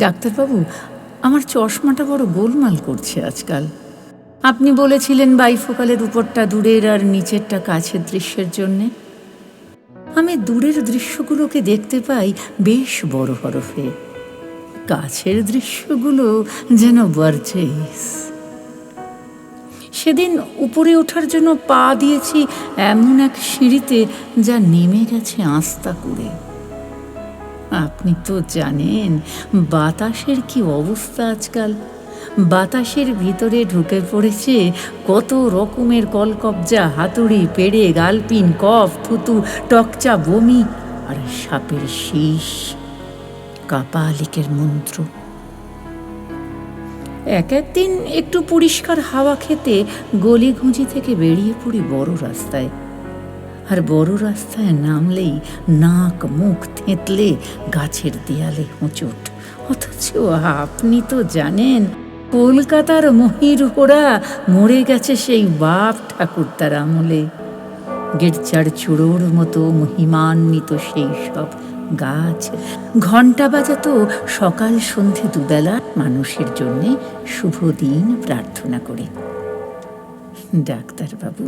ডাক্তারবাবু, আমার চশমাটা বড় গোলমাল করছে আজকাল। আপনি বলেছিলেন বাইফোকালের উপরটা দূরের আর নিচেরটা কাছের দৃশ্যের জন্যে। আমি দূরের দৃশ্যগুলোকে দেখতে পাই বেশ বড় হরফে, কাছের দৃশ্যগুলো যেন বার্জেস। সেদিন উপরে ওঠার জন্য পা দিয়েছি এমন এক সিঁড়িতে যা নেমে গেছে আস্তা করে। আপনি তো জানেন বাতাসের কি অবস্থা আজকাল। বাতাসের ভিতরে ঢুকে পড়েছে কত রকমের কলকবজা, হাতুড়ি, পেড়ে, গালপিন, কফ, থুতু, টকচা, বমি আর সাপের শীষ, কাপালিকের মন্ত্র। একদিন একটু পরিষ্কার হাওয়া খেতে গলিঘুঁজি থেকে বেরিয়ে পড়ি বড় রাস্তায়। আর বড় রাস্তায় নামলেই নাক মুখ থেঁতলে গাছের দেয়ালে হোঁচট। অথচ আপনি তো জানেন কলকাতার মহিরুহরা মরে গেছে সেই বাপ ঠাকুরদার আমলে। গির্জার চূড়োর মতো মহিমান্বিত সেই সব গাছ ঘণ্টা বাজাতো সকাল সন্ধে দুবেলা মানুষের জন্যে শুভ দিন প্রার্থনা করে। ডাক্তারবাবু,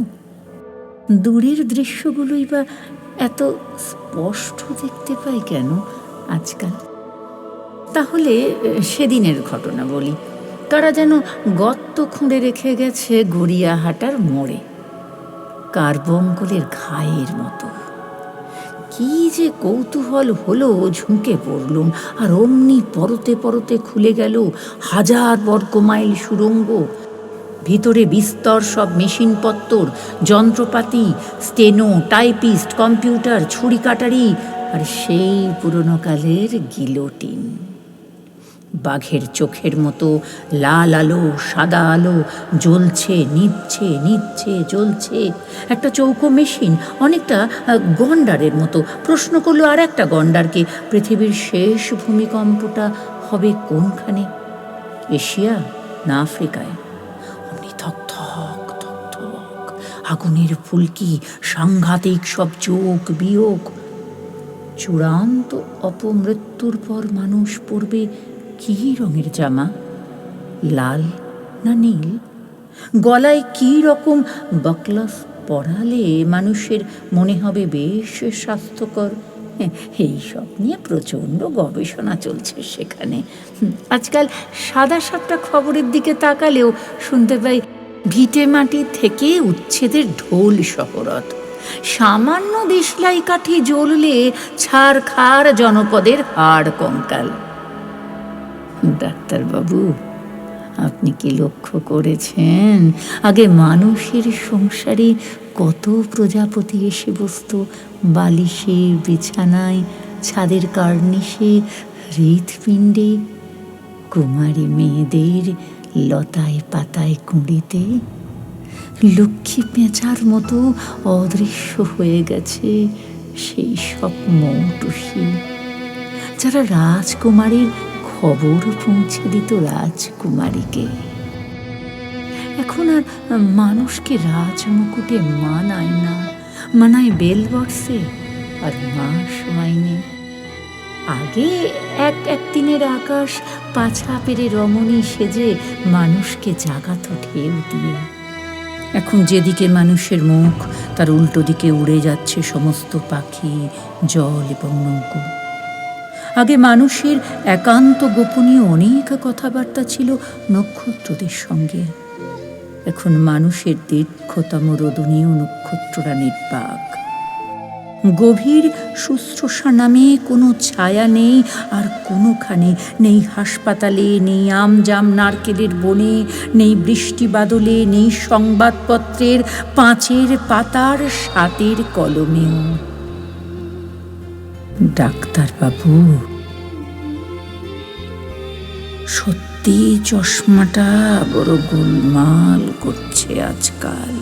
দূরের দৃশ্যগুলোই বা এত স্পষ্ট দেখতে পাই কেন আজকাল? তাহলে সেদিনের ঘটনা বলি। তারা যেন গর্ত খুঁড়ে রেখে গেছে গড়িয়াহাটার মোড়ে, কার্বঙ্কলের ঘায়ের মতো। কি যে কৌতূহল হলো, ঝুঁকে পড়লুম, আর অমনি পরতে পরতে খুলে গেল হাজার বর্গমাইল সুড়ঙ্গ। ভিতরে বিস্তর সব মেশিনপত্তর, যন্ত্রপাতি, স্টেনো, টাইপিস্ট, কম্পিউটার, ছুরি কাটারি আর সেই পুরনো কালের গিলোটিন। বাঘের চোখের মতো লাল আলো, সাদা আলো জ্বলছে, নিভছে, নিভছে, জ্বলছে। একটা চৌকো মেশিন, অনেকটা গন্ডারের মতো। প্রশ্ন করলো আর একটা গন্ডারকে, পৃথিবীর শেষ ভূমিকম্পটা হবে কোনখানে, এশিয়া না আফ্রিকায়? অমনি থক থক থক থক আগুনের ফুলকি, সাংঘাতিক সব যোগ বিয়োগ। চূড়ান্ত অপমৃত্যুর পর মানুষ পড়বে কি রঙের জামা, লাল না নীল? গলায় কি রকম বাকলাস পরালে মানুষের মনে হবে বেশ স্বাস্থ্যকর? এই সব নিয়ে প্রচণ্ড গবেষণা চলছে সেখানে। আজকাল সাদা সাপটা খবরের দিকে তাকালেও শুনতে পাই ভিটে মাটি থেকে উচ্ছেদের ঢোল শহরত। সামান্য দেশলাই কাঠি জ্বললে ছারখার জনপদের হাড় কঙ্কাল। ডাক্তারবাবু, আপনি কি লক্ষ্য করেছেন আগে মানুষের সংসারে কত প্রজাপতি এসে বসত বালিশে, বিছানায়, ছাদের কার্নিশে, হৃৎপিণ্ডে, কুমারী মেয়েদের লতায় পাতায় কুঁড়িতে? লক্ষ্মী পেঁচার মতো অদৃশ্য হয়ে গেছে সেই সব মৌটুসি, যারা রাজকুমারীর খবর পৌঁছে দিত রাজকুমারীকে। এখন আর মানুষকে রাজমুকুটে মানায় না, মানায় বেলবর্ষে আর মাস মাইনে। আগে এক দিনের আকাশ পাছা পেরে রমণী সেজে মানুষকে জাগাত ঢেউ দিয়ে। এখন যেদিকে মানুষের মুখ তার উল্টো দিকে উড়ে যাচ্ছে সমস্ত পাখি, জল এবং নৌকো। আগে মানুষের একান্ত গোপনীয় অনেক কথাবার্তা ছিল নক্ষত্রদের সঙ্গে। এখন মানুষের দীর্ঘতম রোদনীয় নক্ষত্ররা নির্বাক। গভীর শুশ্রূষা নামে কোনো ছায়া নেই আর কোনোখানে নেই, হাসপাতালে নেই, আমজাম নারকেলের বনে নেই, বৃষ্টি বাদলে নেই, সংবাদপত্রের 5 পাতার 7 কলমেও। ডাক্তারবাবু, সত্যি চশমাটা বড় গোলমাল করছে আজকাল।